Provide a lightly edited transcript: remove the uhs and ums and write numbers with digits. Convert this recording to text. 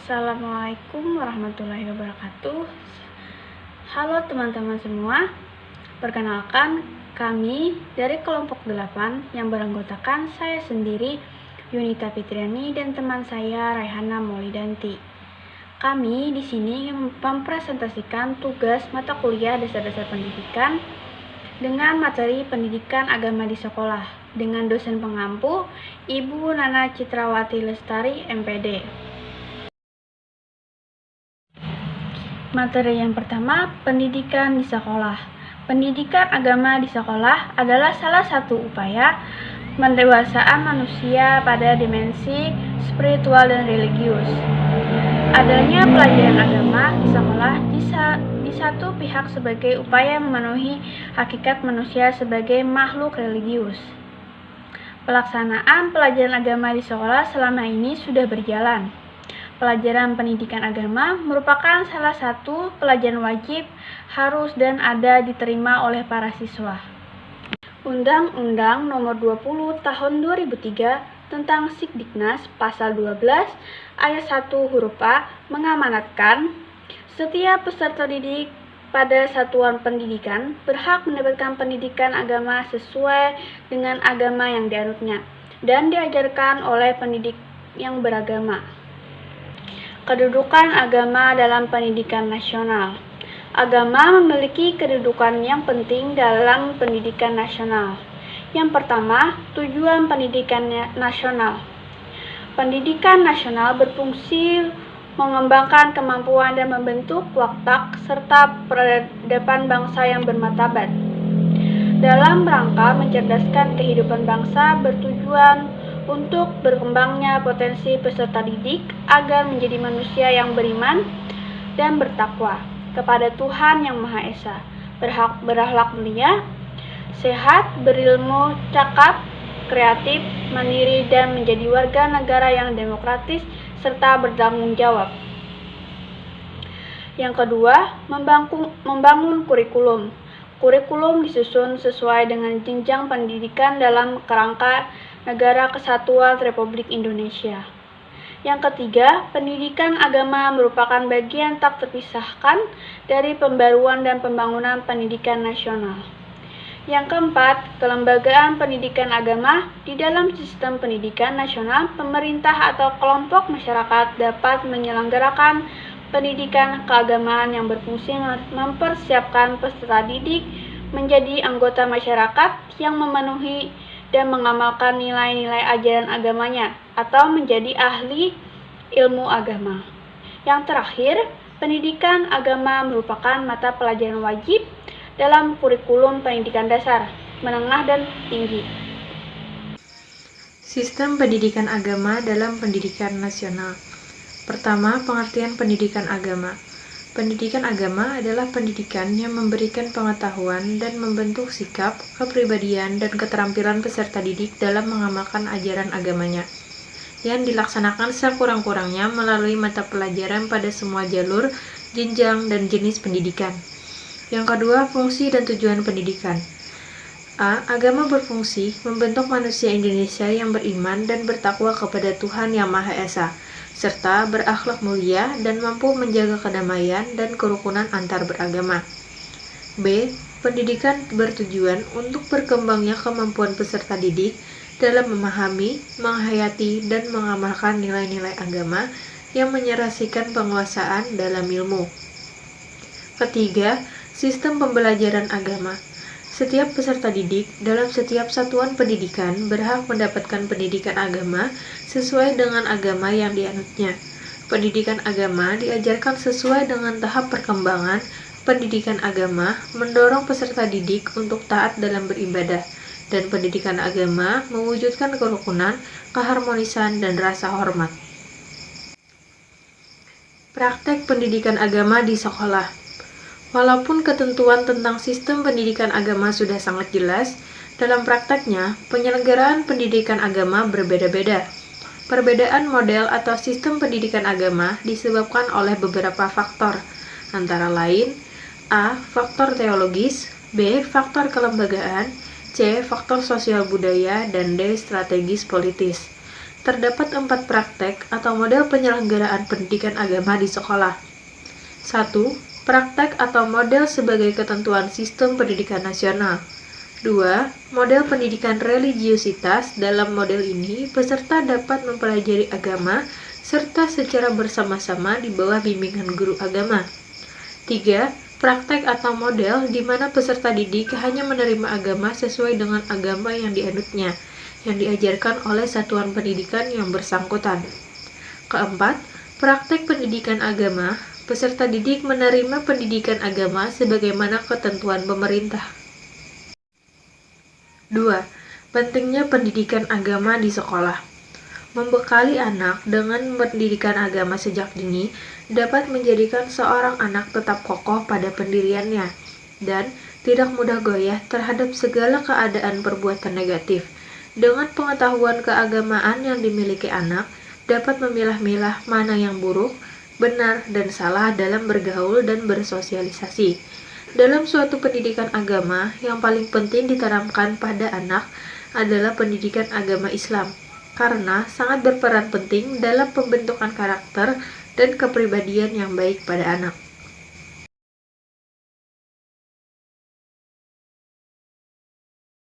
Assalamualaikum warahmatullahi wabarakatuh. Halo teman-teman semua. Perkenalkan, kami dari kelompok 8 yang beranggotakan saya sendiri, Yunita Fitriani, dan teman saya Raihana Maulidanti. Kami di sini mempresentasikan tugas mata kuliah dasar-dasar pendidikan dengan materi pendidikan agama di sekolah dengan dosen pengampu Ibu Nana Citrawati Lestari, MPD. Materi yang pertama, pendidikan di sekolah. Pendidikan agama di sekolah adalah salah satu upaya pendewasaan manusia pada dimensi spiritual dan religius. Adanya pelajaran agama di sekolah di satu pihak sebagai upaya memenuhi hakikat manusia sebagai makhluk religius. Pelaksanaan pelajaran agama di sekolah selama ini sudah berjalan. Pelajaran pendidikan agama merupakan salah satu pelajaran wajib, harus dan ada diterima oleh para siswa. Undang-Undang Nomor 20 Tahun 2003 tentang Sikdiknas Pasal 12 Ayat 1 huruf A mengamanatkan setiap peserta didik pada satuan pendidikan berhak mendapatkan pendidikan agama sesuai dengan agama yang dianutnya dan diajarkan oleh pendidik yang beragama. Kedudukan agama dalam pendidikan nasional. Agama memiliki kedudukan yang penting dalam pendidikan nasional. Yang pertama, tujuan pendidikan nasional. Pendidikan nasional berfungsi mengembangkan kemampuan dan membentuk watak serta peradaban bangsa yang bermartabat. Dalam rangka mencerdaskan kehidupan bangsa bertujuan untuk berkembangnya potensi peserta didik agar menjadi manusia yang beriman dan bertakwa kepada Tuhan Yang Maha Esa, berakhlak mulia, sehat, berilmu, cakap, kreatif, mandiri, dan menjadi warga negara yang demokratis serta bertanggung jawab. Yang kedua, membangun kurikulum. Kurikulum disusun sesuai dengan jenjang pendidikan dalam kerangka Negara Kesatuan Republik Indonesia. Yang ketiga, pendidikan agama merupakan bagian tak terpisahkan dari pembaruan dan pembangunan pendidikan nasional. Yang keempat, kelembagaan pendidikan agama di dalam sistem pendidikan nasional, pemerintah atau kelompok masyarakat dapat menyelenggarakan pendidikan keagamaan yang berfungsi mempersiapkan peserta didik menjadi anggota masyarakat yang memenuhi dan mengamalkan nilai-nilai ajaran agamanya atau menjadi ahli ilmu agama. Yang terakhir, pendidikan agama merupakan mata pelajaran wajib dalam kurikulum pendidikan dasar, menengah, dan tinggi. Sistem pendidikan agama dalam pendidikan nasional. Pertama, pengertian pendidikan agama. Pendidikan agama adalah pendidikan yang memberikan pengetahuan dan membentuk sikap, kepribadian, dan keterampilan peserta didik dalam mengamalkan ajaran agamanya, yang dilaksanakan sekurang-kurangnya melalui mata pelajaran pada semua jalur, jenjang, dan jenis pendidikan. Yang kedua, fungsi dan tujuan pendidikan. A. Agama berfungsi membentuk manusia Indonesia yang beriman dan bertakwa kepada Tuhan Yang Maha Esa, serta berakhlak mulia dan mampu menjaga kedamaian dan kerukunan antar beragama. B. Pendidikan bertujuan untuk berkembangnya kemampuan peserta didik dalam memahami, menghayati, dan mengamalkan nilai-nilai agama yang menyerasikan penguasaan dalam ilmu. Ketiga, sistem pembelajaran agama. Setiap peserta didik dalam setiap satuan pendidikan berhak mendapatkan pendidikan agama sesuai dengan agama yang dianutnya. Pendidikan agama diajarkan sesuai dengan tahap perkembangan pendidikan agama, mendorong peserta didik untuk taat dalam beribadah, dan pendidikan agama mewujudkan kerukunan, keharmonisan, dan rasa hormat. Praktek pendidikan agama di sekolah. Walaupun ketentuan tentang sistem pendidikan agama sudah sangat jelas, dalam prakteknya, penyelenggaraan pendidikan agama berbeda-beda. Perbedaan model atau sistem pendidikan agama disebabkan oleh beberapa faktor, antara lain A. Faktor teologis, B. Faktor kelembagaan, C. Faktor sosial budaya, dan D. Strategis politis. terdapat 4 praktek atau model penyelenggaraan pendidikan agama di sekolah. 1. Praktek atau model sebagai ketentuan sistem pendidikan nasional. 2. Model pendidikan religiusitas. Dalam model ini, peserta dapat mempelajari agama serta secara bersama-sama di bawah bimbingan guru agama. 3. Praktek atau model di mana peserta didik hanya menerima agama sesuai dengan agama yang dianutnya, yang diajarkan oleh satuan pendidikan yang bersangkutan. Keempat, praktek pendidikan agama. Peserta didik menerima pendidikan agama sebagaimana ketentuan pemerintah. 2. Pentingnya pendidikan agama di sekolah. Membekali anak dengan pendidikan agama sejak dini dapat menjadikan seorang anak tetap kokoh pada pendiriannya dan tidak mudah goyah terhadap segala keadaan perbuatan negatif. Dengan pengetahuan keagamaan yang dimiliki anak, dapat memilah-milah mana yang buruk, benar, dan salah dalam bergaul dan bersosialisasi. Dalam suatu pendidikan agama, yang paling penting ditanamkan pada anak adalah pendidikan agama Islam, karena sangat berperan penting dalam pembentukan karakter dan kepribadian yang baik pada anak.